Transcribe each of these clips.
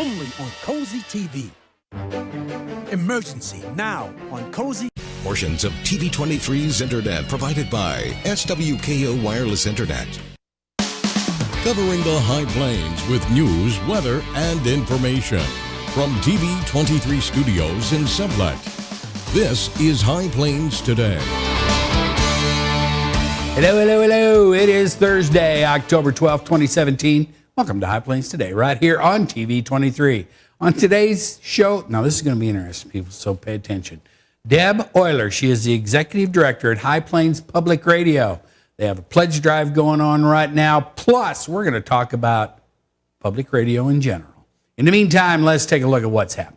only on Cozy TV. Emergency now on Cozy. Portions of TV23's internet provided by SWKO Wireless Internet. Covering the High Plains with news, weather, and information. From TV23 Studios in Sublette, this is High Plains Today. Hello, hello, hello. It is Thursday, October 12th, 2017. Welcome to High Plains Today, right here on TV23. On today's show, now this is going to be interesting, people, so pay attention. Deb Euler, she is the executive director at High Plains Public Radio. They have a pledge drive going on right now. Plus, we're going to talk about public radio in general. In the meantime, let's take a look at what's happening.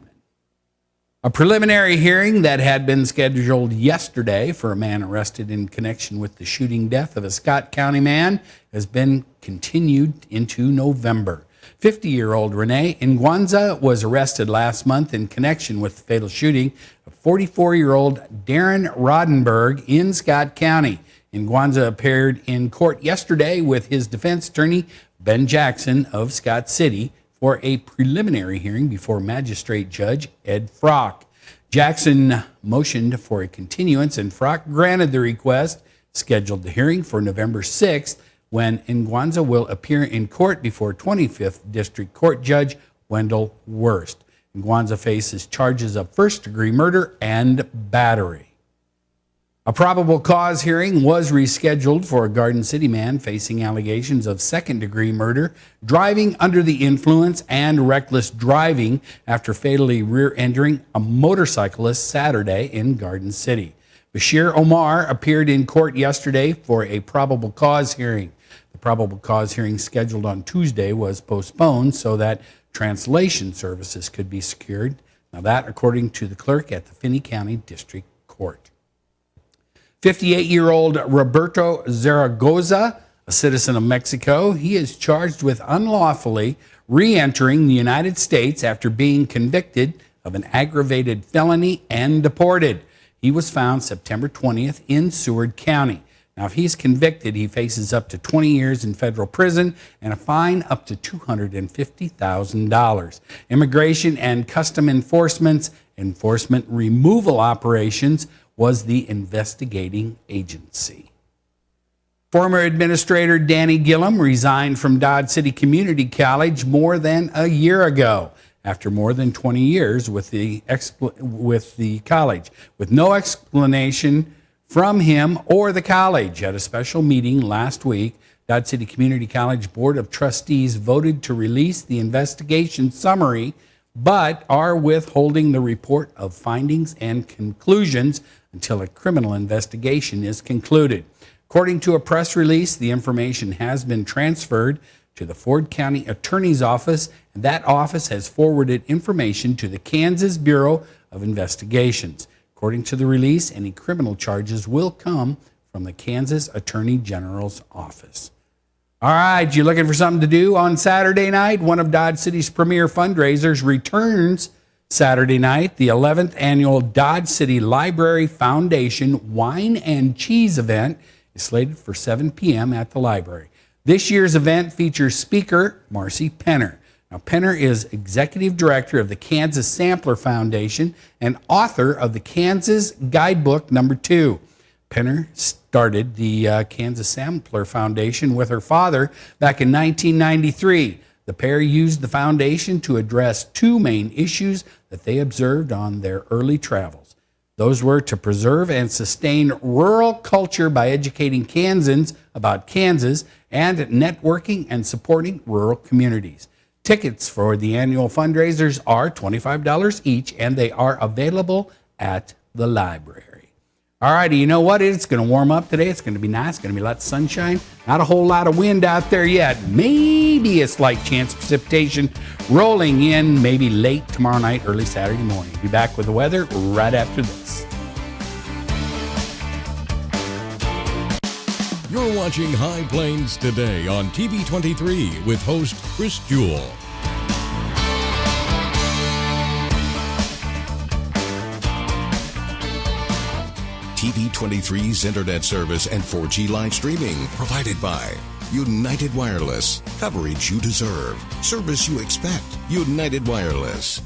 A preliminary hearing that had been scheduled yesterday for a man arrested in connection with the shooting death of a Scott County man has been continued into November. 50-year-old Rene Ingwanza was arrested last month in connection with the fatal shooting of 44-year-old Darren Rodenberg in Scott County. Ingwanza appeared in court yesterday with his defense attorney, Ben Jackson of Scott City, for a preliminary hearing before Magistrate Judge Ed Frock. Jackson motioned for a continuance, and Frock granted the request, scheduled the hearing for November 6th, when Ingwanza will appear in court before 25th District Court Judge Wendell Wurst. Ingwanza faces charges of first-degree murder and battery. A probable cause hearing was rescheduled for a Garden City man facing allegations of second-degree murder, driving under the influence, and reckless driving after fatally rear-ending a motorcyclist Saturday in Garden City. Bashir Omar appeared in court yesterday for a probable cause hearing. The probable cause hearing scheduled on Tuesday was postponed so that translation services could be secured. Now that, according to the clerk at the Finney County District Court. 58-year-old Roberto Zaragoza, a citizen of Mexico, he is charged with unlawfully re-entering the United States after being convicted of an aggravated felony and deported. He was found September 20th in Seward County. Now, if he's convicted, he faces up to 20 years in federal prison and a fine up to $250,000. Immigration and Custom Enforcement removal operations was the investigating agency. Former Administrator Danny Gillum resigned from Dodge City Community College more than a year ago, after more than 20 years with the college, with no explanation from him or the college. At a special meeting last week, Dodge City Community College Board of Trustees voted to release the investigation summary, but are withholding the report of findings and conclusions until a criminal investigation is concluded. According to a press release, the information has been transferred to the Ford County Attorney's Office, and that office has forwarded information to the Kansas Bureau of Investigations. According to the release, any criminal charges will come from the Kansas Attorney General's office. All right, you looking for something to do on Saturday night? One of Dodge City's premier fundraisers returns Saturday night. The 11th annual Dodge City Library Foundation Wine and Cheese event is slated for 7 p.m. at the library. This year's event features speaker Marcy Penner. Now, Penner is executive director of the Kansas Sampler Foundation and author of the Kansas Guidebook No. 2. Penner started the Kansas Sampler Foundation with her father back in 1993. The pair used the foundation to address two main issues that they observed on their early travels. Those were to preserve and sustain rural culture by educating Kansans about Kansas and networking and supporting rural communities. Tickets for the annual fundraisers are $25 each, and they are available at the library. All righty, you know what? It's going to warm up today. It's going to be nice. It's going to be a lot of sunshine. Not a whole lot of wind out there yet. Maybe a slight chance of precipitation rolling in maybe late tomorrow night, early Saturday morning. Be back with the weather right after this. You're watching High Plains Today on TV23 with host Chris Jewell. TV TV23's internet service and 4G live streaming. Provided by United Wireless. Coverage you deserve. Service you expect. United Wireless.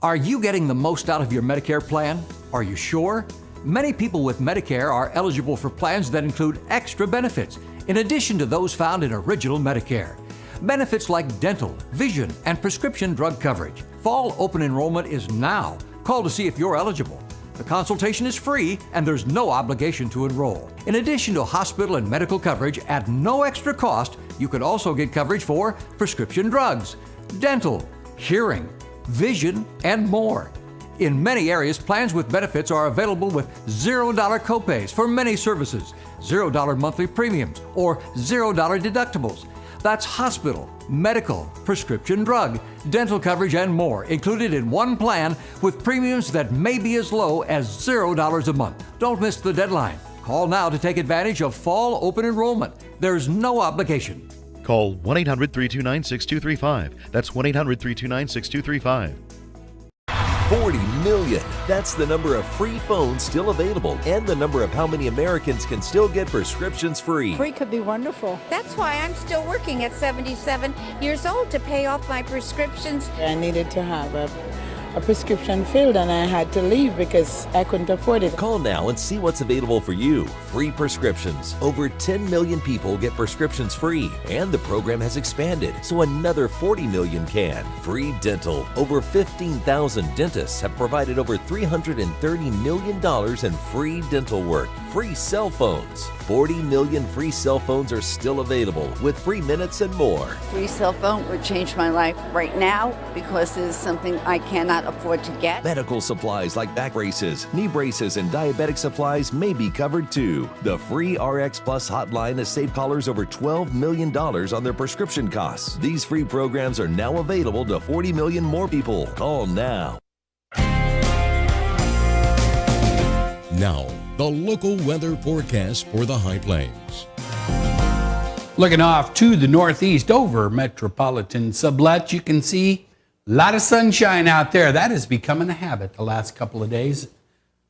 Are you getting the most out of your Medicare plan? Are you sure? Many people with Medicare are eligible for plans that include extra benefits, in addition to those found in Original Medicare. Benefits like dental, vision, and prescription drug coverage. Fall open enrollment is now. Call to see if you're eligible. The consultation is free and there's no obligation to enroll. In addition to hospital and medical coverage at no extra cost, you can also get coverage for prescription drugs, dental, hearing, vision, and more. In many areas, plans with benefits are available with $0 copays for many services, $0 monthly premiums, or $0 deductibles. That's hospital, medical, prescription drug, dental coverage, and more included in one plan with premiums that may be as low as $0 a month. Don't miss the deadline. Call now to take advantage of fall open enrollment. There's no obligation. Call 1-800-329-6235. That's 1-800-329-6235. 40 million. That's the number of free phones still available and the number of how many Americans can still get prescriptions free. Free could be wonderful. That's why I'm still working at 77 years old to pay off my prescriptions. I needed to have a prescription filled and I had to leave because I couldn't afford it. Call now and see what's available for you. Free prescriptions. Over 10 million people get prescriptions free, and the program has expanded, so another 40 million can. Free dental. Over 15,000 dentists have provided over $330 million in free dental work. Free cell phones. 40 million free cell phones are still available with free minutes and more. Free cell phone would change my life right now because it is something I cannot afford to get. Medical supplies like back braces, knee braces, and diabetic supplies may be covered too. The free RX Plus hotline has saved callers over $12 million on their prescription costs. These free programs are now available to 40 million more people. Call now. Now, the local weather forecast for the High Plains. Looking off to the northeast over metropolitan Sublette, you can see a lot of sunshine out there. That is becoming a habit the last couple of days,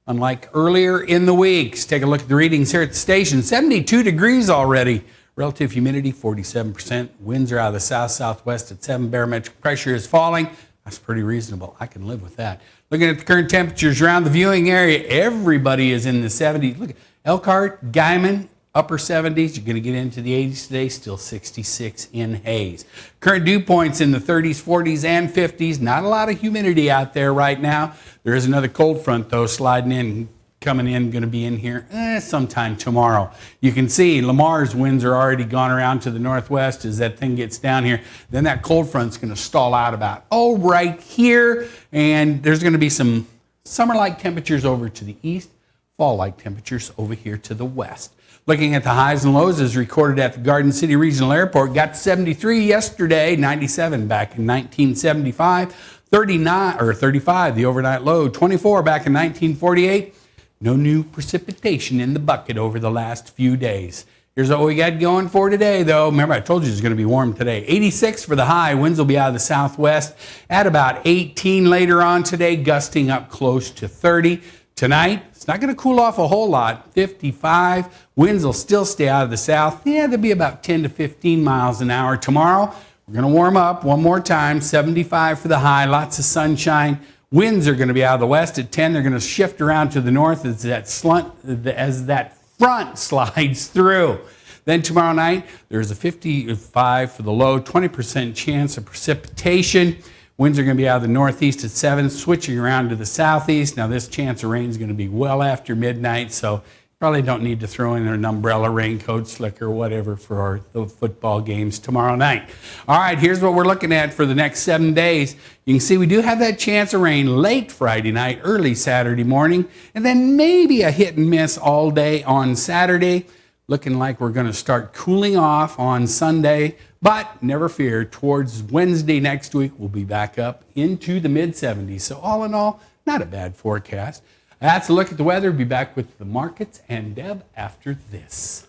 unlike earlier in the weeks. Take a look at the readings here at the station. 72 degrees already. Relative humidity, 47%. Winds are out of the south-southwest at 7. Barometric pressure is falling. That's pretty reasonable. I can live with that. Looking at the current temperatures around the viewing area, everybody is in the 70s. Look at Elkhart, Guyman, upper 70s. You're going to get into the 80s today, still 66 in Hayes. Current dew points in the 30s, 40s, and 50s. Not a lot of humidity out there right now. There is another cold front, though, sliding in, coming in, going to be in here sometime tomorrow. You can see Lamar's winds are already gone around to the northwest as that thing gets down here. Then that cold front's going to stall out about, right here. And there's going to be some summer-like temperatures over to the east, fall-like temperatures over here to the west. Looking at the highs and lows as recorded at the Garden City Regional Airport, got 73 yesterday, 97 back in 1975, 35 the overnight low, 24 back in 1948. No new precipitation in the bucket over the last few days. Here's what we got going for today, though. Remember, I told you it's going to be warm today. 86 for the high. Winds will be out of the southwest at about 18 later on today, gusting up close to 30. Tonight, it's not going to cool off a whole lot. 55. Winds will still stay out of the south. Yeah, they'll be about 10 to 15 miles an hour. Tomorrow, we're going to warm up one more time. 75 for the high. Lots of sunshine. Winds are going to be out of the west at 10. They're going to shift around to the north as that front slides through. Then tomorrow night, there's a 55 for the low, 20% chance of precipitation. Winds are going to be out of the northeast at 7, switching around to the southeast. Now, this chance of rain is going to be well after midnight, so probably don't need to throw in an umbrella, raincoat, slicker, whatever for the football games tomorrow night. All right, here's what we're looking at for the next 7 days. You can see we do have that chance of rain late Friday night, early Saturday morning, and then maybe a hit and miss all day on Saturday. Looking like we're going to start cooling off on Sunday, but never fear, towards Wednesday next week, we'll be back up into the mid-70s. So all in all, not a bad forecast. That's a look at the weather. Be back with the markets and Deb after this.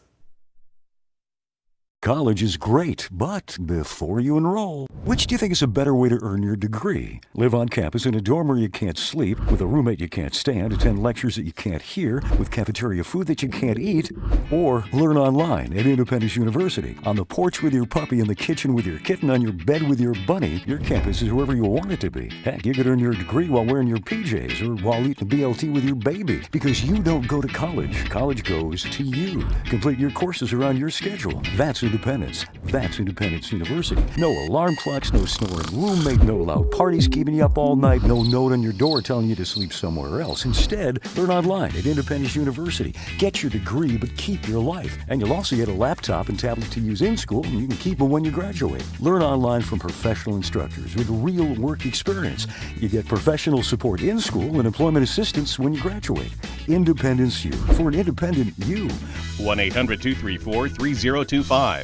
College is great, but before you enroll, which do you think is a better way to earn your degree? Live on campus in a dorm where you can't sleep, with a roommate you can't stand, attend lectures that you can't hear, with cafeteria food that you can't eat, or learn online at Independence University. On the porch with your puppy, in the kitchen with your kitten, on your bed with your bunny, your campus is wherever you want it to be. Heck, you could earn your degree while wearing your PJs or while eating BLT with your baby, because you don't go to college. College goes to you. Complete your courses around your schedule. That's independence. That's Independence University. No alarm clocks, no snoring roommate, no loud parties keeping you up all night, no note on your door telling you to sleep somewhere else. Instead, learn online at Independence University. Get your degree, but keep your life. And you'll also get a laptop and tablet to use in school, and you can keep them when you graduate. Learn online from professional instructors with real work experience. You get professional support in school and employment assistance when you graduate. Independence U, for an independent you. 1-800-234-3025.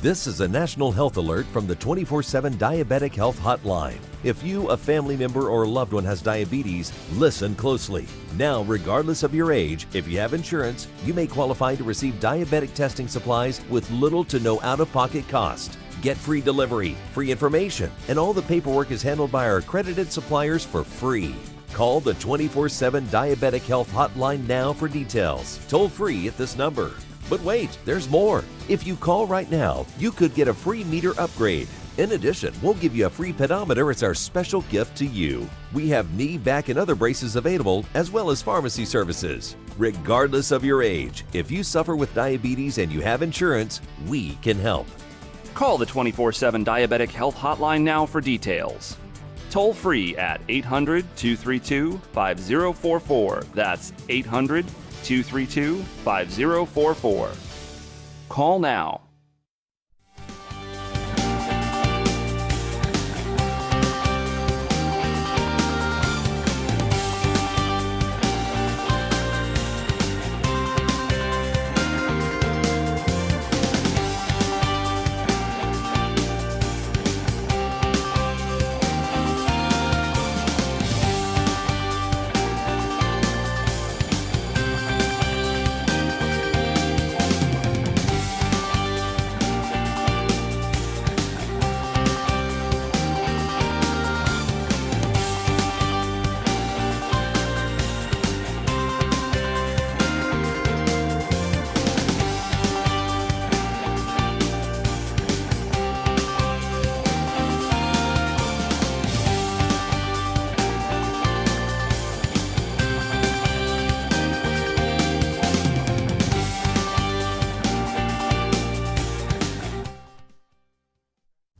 This is a national health alert from the 24/7 Diabetic Health Hotline. If you, a family member, or loved one has diabetes, listen closely. Now, regardless of your age, if you have insurance, you may qualify to receive diabetic testing supplies with little to no out-of-pocket cost. Get free delivery, free information, and all the paperwork is handled by our accredited suppliers for free. Call the 24/7 Diabetic Health Hotline now for details. Toll free at this number. But wait, there's more. If you call right now, you could get a free meter upgrade. In addition, we'll give you a free pedometer as our special gift to you. We have knee, back, and other braces available, as well as pharmacy services. Regardless of your age, if you suffer with diabetes and you have insurance, we can help. Call the 24/7 Diabetic Health Hotline now for details. Toll free at 800-232-5044. That's 800-232-5044. Call now.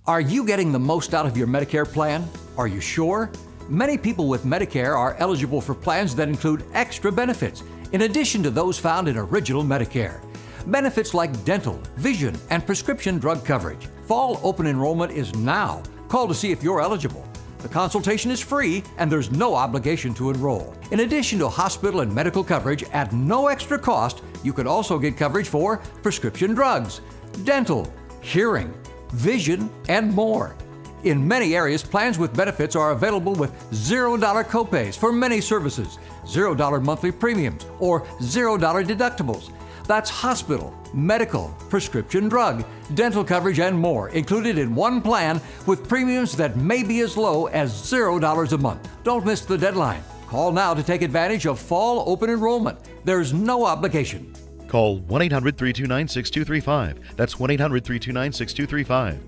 Are you getting the most out of your Medicare plan? Are you sure? Many people with Medicare are eligible for plans that include extra benefits, in addition to those found in Original Medicare. Benefits like dental, vision, and prescription drug coverage. Fall open enrollment is now. Call to see if you're eligible. The consultation is free and there's no obligation to enroll. In addition to hospital and medical coverage at no extra cost, you could also get coverage for prescription drugs, dental, hearing, vision, and more. In many areas, plans with benefits are available with $0 copays for many services, $0 monthly premiums, or $0 deductibles. That's hospital, medical, prescription drug, dental coverage, and more included in one plan with premiums that may be as low as $0 a month. Don't miss the deadline. Call now to take advantage of fall open enrollment. There's no obligation. Call 1-800-329-6235. That's 1-800-329-6235.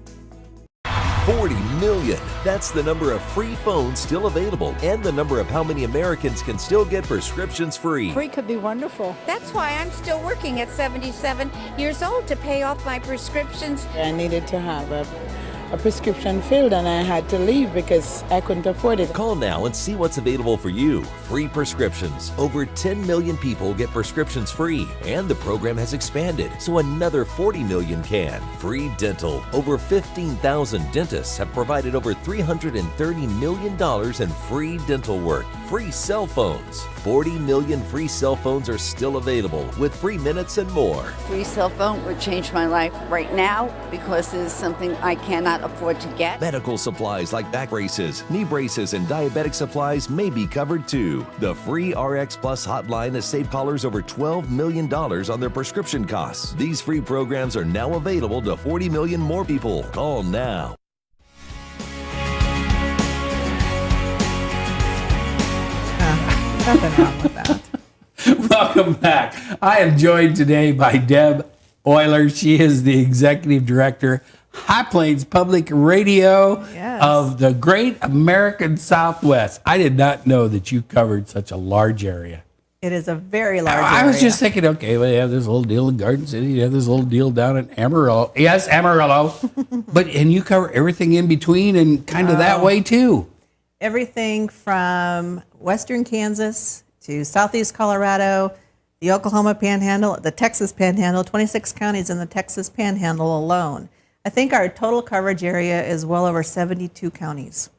40 million. That's the number of free phones still available and the number of how many Americans can still get prescriptions free. Free could be wonderful. That's why I'm still working at 77 years old to pay off my prescriptions. I needed to have a prescription filled and I had to leave because I couldn't afford it. Call now and see what's available for you. Free prescriptions. Over 10 million people get prescriptions free, and the program has expanded, so another 40 million can. Free dental. Over 15,000 dentists have provided over $330 million in free dental work. Free cell phones. 40 million free cell phones are still available with free minutes and more. Free cell phone would change my life right now because it is something I cannot afford to get. Medical supplies like back braces, knee braces, and diabetic supplies may be covered too. The free RX Plus hotline has saved callers over $12 million on their prescription costs. These free programs are now available to 40 million more people. Call now. Nothing wrong with that. Welcome back. I am joined today by Deb Euler. She is the Executive Director, High Plains Public Radio of the Great American Southwest. I did not know that you covered such a large area. It is a very large area. I was just thinking, okay, well, you have this little deal in Garden City, you have this little deal down in Amarillo. Yes, Amarillo. And you cover everything in between and kind of that way too. Everything from western Kansas to southeast Colorado, the Oklahoma Panhandle, the Texas Panhandle, 26 counties in the Texas Panhandle alone. I think our total coverage area is well over 72 counties.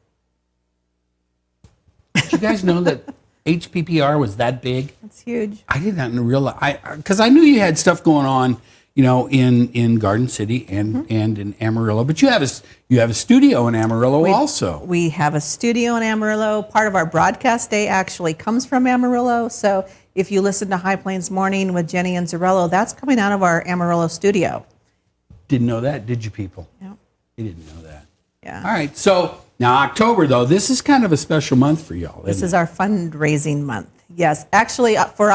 Did you guys know that HPPR was that big? It's huge. I did not realize, because I knew you had stuff going on, you know, in Garden City and in Amarillo, but you have a studio in Amarillo also. We have a studio in Amarillo. Part of our broadcast day actually comes from Amarillo. So if you listen to High Plains Morning with Jenny and Zarello, that's coming out of our Amarillo studio. Didn't know that, did you people? No. You didn't know that. Yeah. All right. So now October, though, this is kind of a special month for y'all. This is our fundraising month. Yes. Actually, for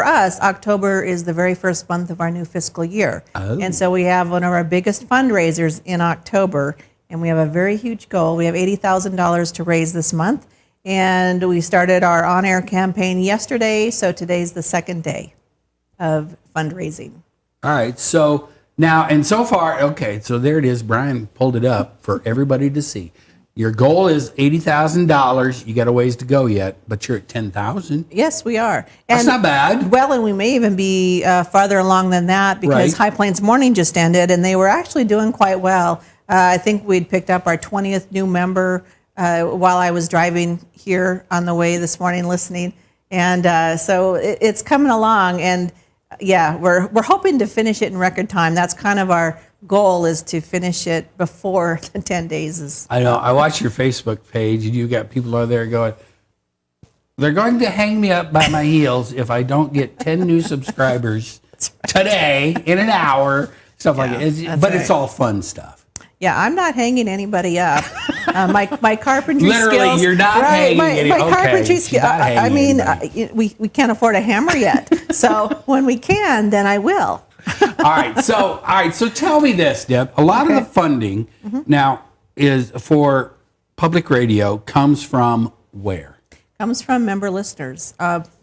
us, October is the very first month of our new fiscal year. Oh. And so we have one of our biggest fundraisers in October, and we have a very huge goal. We have $80,000 to raise this month, and we started our on-air campaign yesterday, so today's the second day of fundraising. All right. So now, and so far, okay, so there it is. Brian pulled it up for everybody to see. Your goal is $80,000. You got a ways to go yet, but you're at $10,000. Yes, we are. That's not bad. Well, and we may even be farther along than that because Right. High Plains Morning just ended, and they were actually doing quite well. I think we'd picked up our 20th new member while I was driving here on the way this morning listening. And so it's coming along, and yeah, we're hoping to finish it in record time. That's kind of our goal, is to finish it before the 10 days is. I know. I watch your Facebook page, and you got people out there going, they're going to hang me up by my heels if I don't get 10 new subscribers today in an hour, stuff like that. But it's all fun stuff. Yeah, I'm not hanging anybody up. My carpentry Literally, skills. you're not hanging my carpentry skills. I mean, we can't afford a hammer yet. So when we can, then I will. All right. So tell me this, Deb. A lot of the funding now is for public radio comes from where? Comes from member listeners.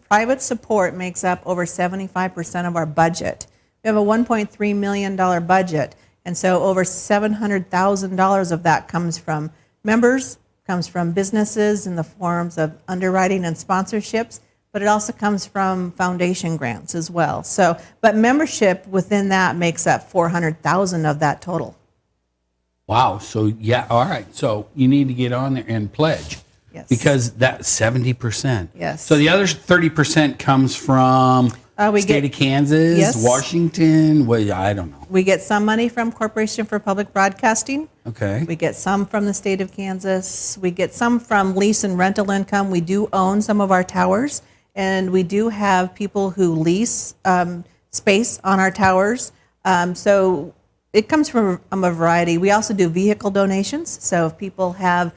Private support makes up over 75% of our budget. We have a $1.3 million budget. And so over $700,000 of that comes from members, comes from businesses in the forms of underwriting and sponsorships, but it also comes from foundation grants as well. So, but membership within that makes up $400,000 of that total. Wow. So yeah. All right. So you need to get on there and pledge. Yes. Because that's 70%. Yes. So the other 30% comes from state of Kansas, Yes. Washington. Well, I don't know. We get some money from Corporation for Public Broadcasting. Okay. We get some from the state of Kansas. We get some from lease and rental income. We do own some of our towers, and we do have people who lease space on our towers. So it comes from a variety. We also do vehicle donations. So if people have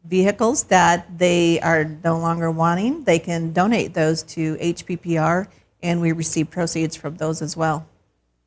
vehicles that they are no longer wanting, they can donate those to HPPR, and we receive proceeds from those as well.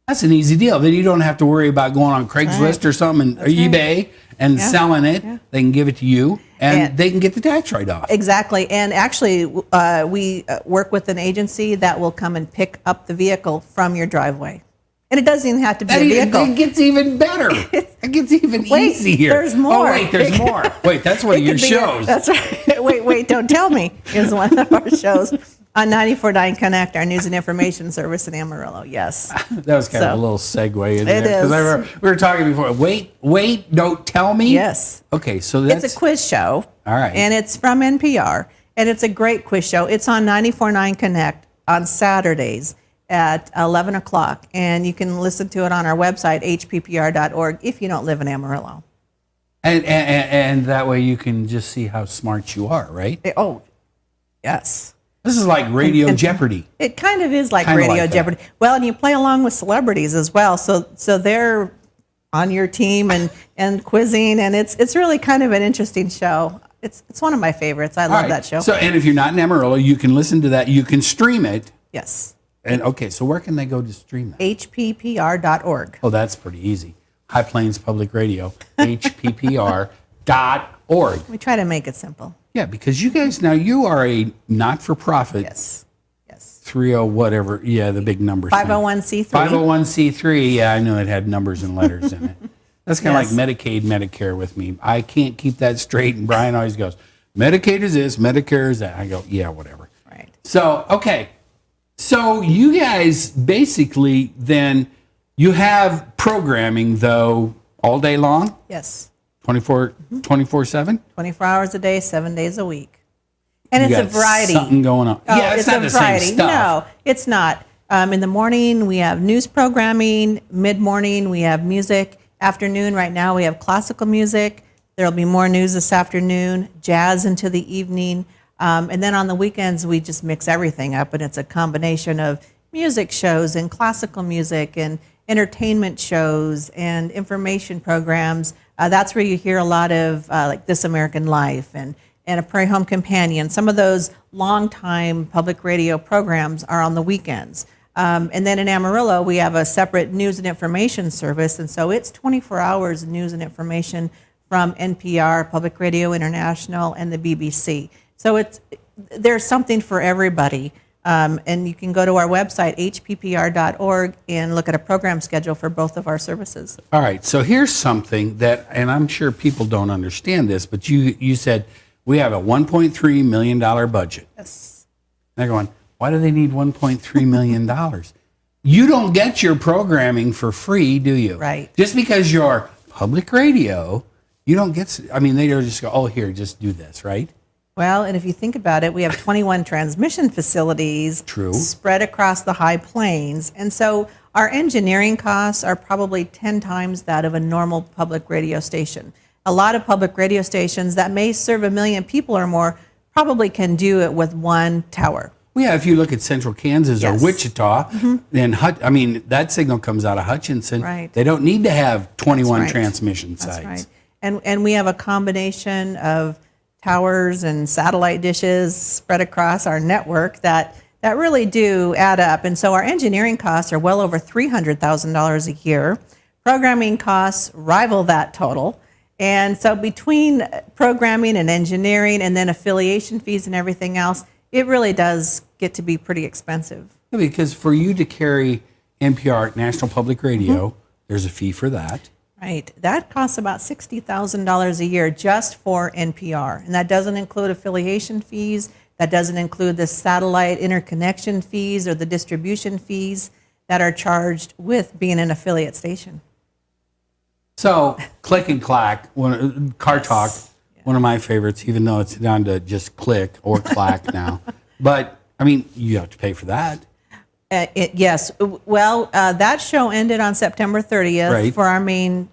That's an easy deal. Then you don't have to worry about going on Craigslist or something, or eBay and selling it. Yeah. They can give it to you, and they can get the tax write-off. Exactly. And actually, we work with an agency that will come and pick up the vehicle from your driveway. And it doesn't even have to be a vehicle. It gets even better. It gets even easier. There's more. Oh, wait, there's more. Wait, that's one of your shows. That's right. Wait, don't tell me. Is one of our shows on 94.9 Connect, our news and information service in Amarillo. Yes. That was kind of a little segue in there. It is. Because we were talking before. Wait, don't tell me. Yes. Okay, so that's... It's a quiz show. All right. And it's from NPR. And it's a great quiz show. It's on 94.9 Connect on Saturdays at 11 o'clock. And you can listen to it on our website, hppr.org, if you don't live in Amarillo. And that way you can just see how smart you are, right? Oh, yes. This is like Radio Jeopardy. It kind of is like Kinda Radio like that. Jeopardy. Well, and you play along with celebrities as well. So they're on your team and quizzing, and it's really kind of an interesting show. It's one of my favorites. I All love right. that show. So, and if you're not in Amarillo, you can listen to that. You can stream it. Yes. And okay, so where can they go to stream that? HPPR.org. Oh, that's pretty easy. High Plains Public Radio, HPPR.org. We try to make it simple. Yeah, because you guys now, you are a not-for-profit. Yes. 30 whatever. Yeah, the big numbers. 501c3. 501c3. Yeah, I know it had numbers and letters in it. That's kind of Yes. like Medicaid, Medicare with me. I can't keep that straight. And Brian always goes, Medicaid is this, Medicare is that. I go, yeah, whatever. Right. So, okay. So you guys basically then, you have programming though all day long? Yes. 24/7? 24 hours a day, 7 days a week. And You it's a got variety. something going on. Oh, Yeah, it's not a the same variety. stuff. No, it's not. In the morning, we have news programming. Mid-morning, we have music. Afternoon, right now, we have classical music. There'll be more news this afternoon, jazz into the evening. And then on the weekends, we just mix everything up, and it's a combination of music shows and classical music and entertainment shows and information programs. That's where you hear a lot of like This American Life and A Prairie Home Companion. Some of those long-time public radio programs are on the weekends. And then in Amarillo, we have a separate news and information service, and so it's 24 hours of news and information from NPR, Public Radio International, and the BBC. So there's something for everybody. And you can go to our website, hppr.org, and look at a program schedule for both of our services. All right, so here's something that, and I'm sure people don't understand this, but you said we have a $1.3 million budget. Yes. And they're going, why do they need $1.3 million? You don't get your programming for free, do you? Right. Just because you're public radio, you don't get, I mean, they don't just go, oh, here, just do this, right? Well, and if you think about it, we have 21 transmission facilities spread across the High Plains. And so our engineering costs are probably 10 times that of a normal public radio station. A lot of public radio stations that may serve 1 million people or more probably can do it with one tower. Well, yeah, if you look at Central Kansas Yes. or Wichita, then I mean, that signal comes out of Hutchinson. Right. They don't need to have 21 That's right. transmission sites. That's right. And we have a combination of towers and satellite dishes spread across our network that really do add up. And so our engineering costs are well over $300,000 a year. Programming costs rival that total. And so between programming and engineering and then affiliation fees and everything else, it really does get to be pretty expensive. Yeah, because for you to carry NPR, National Public Radio, there's a fee for that. Right. That costs about $60,000 a year just for NPR. And that doesn't include affiliation fees. That doesn't include the satellite interconnection fees or the distribution fees that are charged with being an affiliate station. So, Click and Clack, Car Talk, one of my favorites, even though it's down to just click or clack now. But, I mean, you have to pay for that. Yes. Well, that show ended on September 30th Right. for our main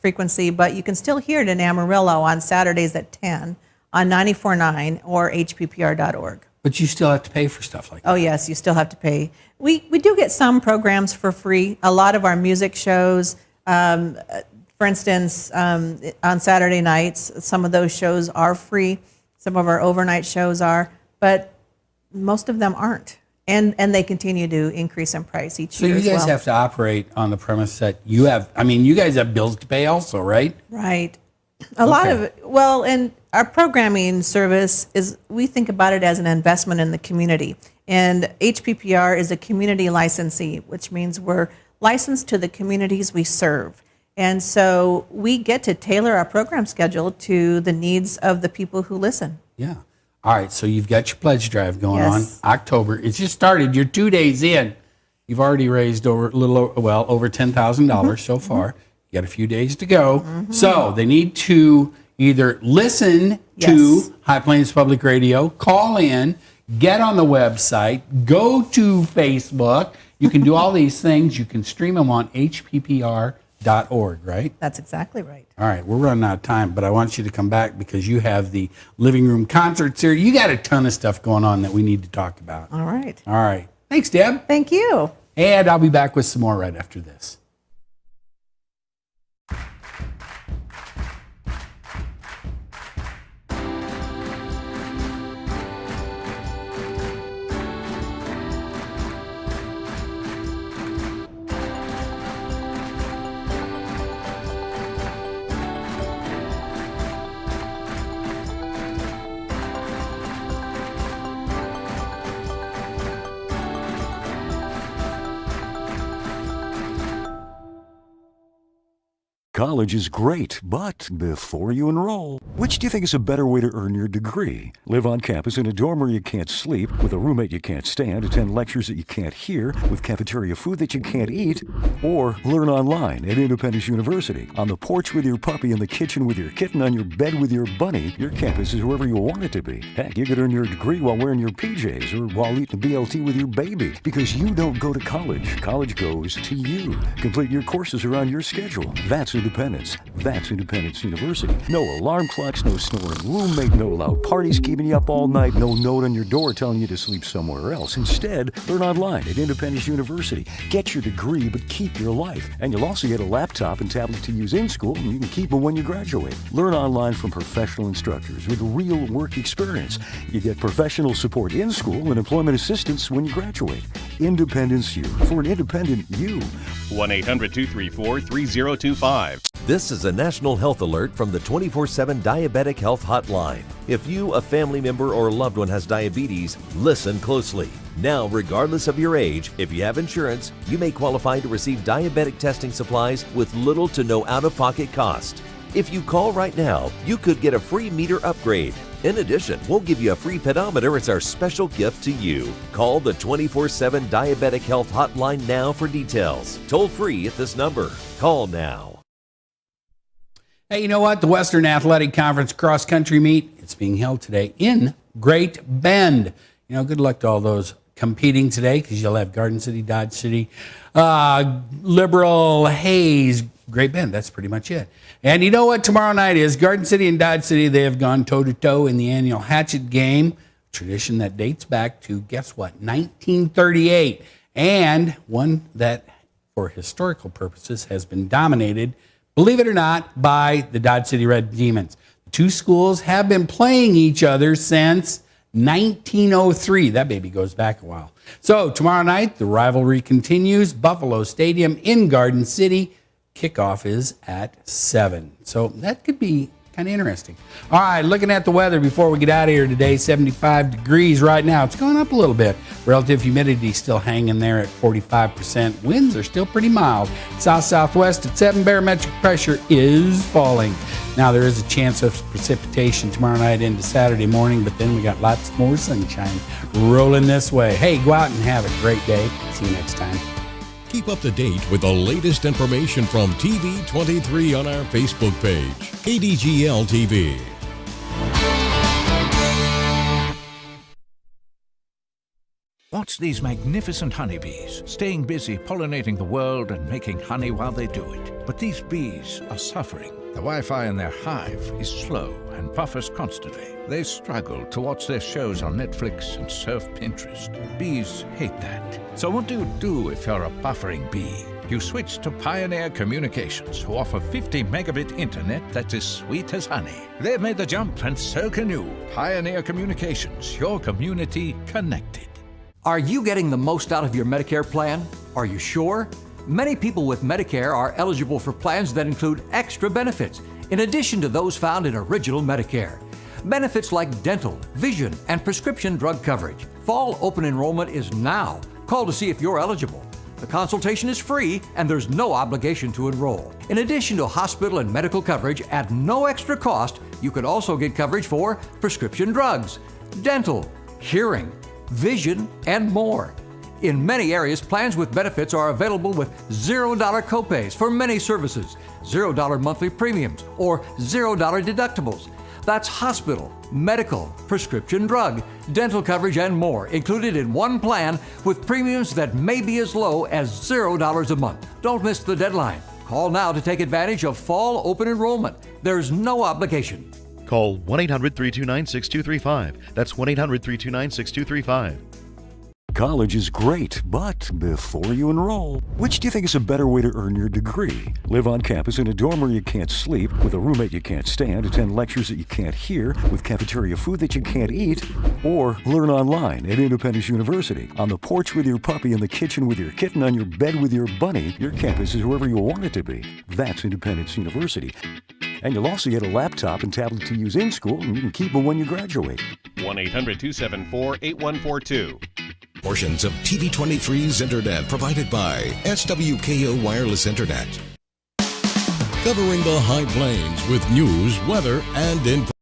frequency, but you can still hear it in Amarillo on Saturdays at 10 on 94.9 or hppr.org. But you still have to pay for stuff like that. Oh, yes, you still have to pay. We do get some programs for free. A lot of our music shows, for instance, on Saturday nights, some of those shows are free. Some of our overnight shows are, but most of them aren't. And they continue to increase in price each year So as you guys well. have to operate on the premise that you have, I mean, you guys have bills to pay also, right? Right. A lot of, well, and our programming service is, we think about it as an investment in the community. And HPPR is a community licensee, which means we're licensed to the communities we serve. And so we get to tailor our program schedule to the needs of the people who listen. Yeah. All right, so you've got your pledge drive going Yes. on October. It's just started. You're 2 days in. You've already raised over $10,000 so far. You got a few days to go. So they need to either listen Yes. to High Plains Public Radio, call in, get on the website, go to Facebook. You can do all these things. You can stream them on hppr.org. livingroom.org, right? That's exactly right. All right, we're running out of time, but I want you to come back because you have the Living Room Concert Series. You got a ton of stuff going on that we need to talk about. All right. All right. Thanks, Deb. Thank you. And I'll be back with some more right after this. College is great, but before you enroll, which do you think is a better way to earn your degree? Live on campus in a dorm where you can't sleep, with a roommate you can't stand, attend lectures that you can't hear, with cafeteria food that you can't eat, or learn online at Independence University. On the porch with your puppy, in the kitchen with your kitten, on your bed with your bunny, your campus is wherever you want it to be. Heck, you could earn your degree while wearing your PJs or while eating BLT with your baby, because you don't go to college. College goes to you. Complete your courses around your schedule. That's Independence. That's Independence University. No alarm clocks, no snoring roommate, no loud parties keeping you up all night, no note on your door telling you to sleep somewhere else. Instead, learn online at Independence University. Get your degree, but keep your life. And you'll also get a laptop and tablet to use in school, and you can keep them when you graduate. Learn online from professional instructors with real work experience. You get professional support in school and employment assistance when you graduate. Independence U, for an independent you. 1-800-234-3025. This is a national health alert from the 24/7 Diabetic Health Hotline. If you, a family member, or a loved one has diabetes, listen closely. Now, regardless of your age, if you have insurance, you may qualify to receive diabetic testing supplies with little to no out-of-pocket cost. If you call right now, you could get a free meter upgrade. In addition, we'll give you a free pedometer as our special gift to you. Call the 24/7 Diabetic Health Hotline now for details. Toll free at this number. Call now. Hey, you know what? The Western Athletic Conference cross country meet, it's being held today in Great Bend. You know, good luck to all those competing today because you'll have Garden City, Dodge City, Liberal, Hayes, Great Bend. That's pretty much it. And you know what tomorrow night is? Garden City and Dodge City, they have gone toe-to-toe in the annual Hatchet game, tradition that dates back to, guess what, 1938, and one that, for historical purposes, has been dominated, believe it or not, by the Dodge City Red Demons. The two schools have been playing each other since 1903. That baby goes back a while. So tomorrow night, the rivalry continues. Buffalo Stadium in Garden City. Kickoff is at 7. So that could be kind of interesting. All right, looking at the weather before we get out of here today, 75 degrees right now. It's going up a little bit. Relative humidity still hanging there at 45%. Winds are still pretty mild. South-southwest at 7. Barometric pressure is falling. Now, there is a chance of precipitation tomorrow night into Saturday morning, but then we got lots more sunshine rolling this way. Hey, go out and have a great day. See you next time. Keep up to date with the latest information from TV23 on our Facebook page, KDGL TV. Watch these magnificent honeybees, staying busy pollinating the world and making honey while they do it. But these bees are suffering. The Wi-Fi in their hive is slow and buffers constantly. They struggle to watch their shows on Netflix and surf Pinterest. Bees hate that. So what do you do if you're a buffering bee? You switch to Pioneer Communications, who offer 50 megabit internet that's as sweet as honey. They've made the jump, and so can you. Pioneer Communications, your community connected. Are you getting the most out of your Medicare plan? Are you sure? Many people with Medicare are eligible for plans that include extra benefits, in addition to those found in Original Medicare. Benefits like dental, vision, and prescription drug coverage. Fall open enrollment is now. Call to see if you're eligible. The consultation is free and there's no obligation to enroll. In addition to hospital and medical coverage at no extra cost, you could also get coverage for prescription drugs, dental, hearing, vision, and more. In many areas, plans with benefits are available with $0 copays for many services, $0 monthly premiums, or $0 deductibles. That's hospital, medical, prescription drug, dental coverage, and more included in one plan with premiums that may be as low as $0 a month. Don't miss the deadline. Call now to take advantage of fall open enrollment. There's no obligation. Call 1 800 329 6235. That's 1 800 329 6235. College is great, but before you enroll, which do you think is a better way to earn your degree? Live on campus in a dorm where you can't sleep, with a roommate you can't stand, attend lectures that you can't hear, with cafeteria food that you can't eat, or learn online at Independence University. On the porch with your puppy, in the kitchen with your kitten, on your bed with your bunny, your campus is wherever you want it to be. That's Independence University. And you'll also get a laptop and tablet to use in school, and you can keep them when you graduate. 1-800-274-8142. Portions of TV23's Internet provided by SWKO Wireless Internet. Covering the High Plains with news, weather, and information.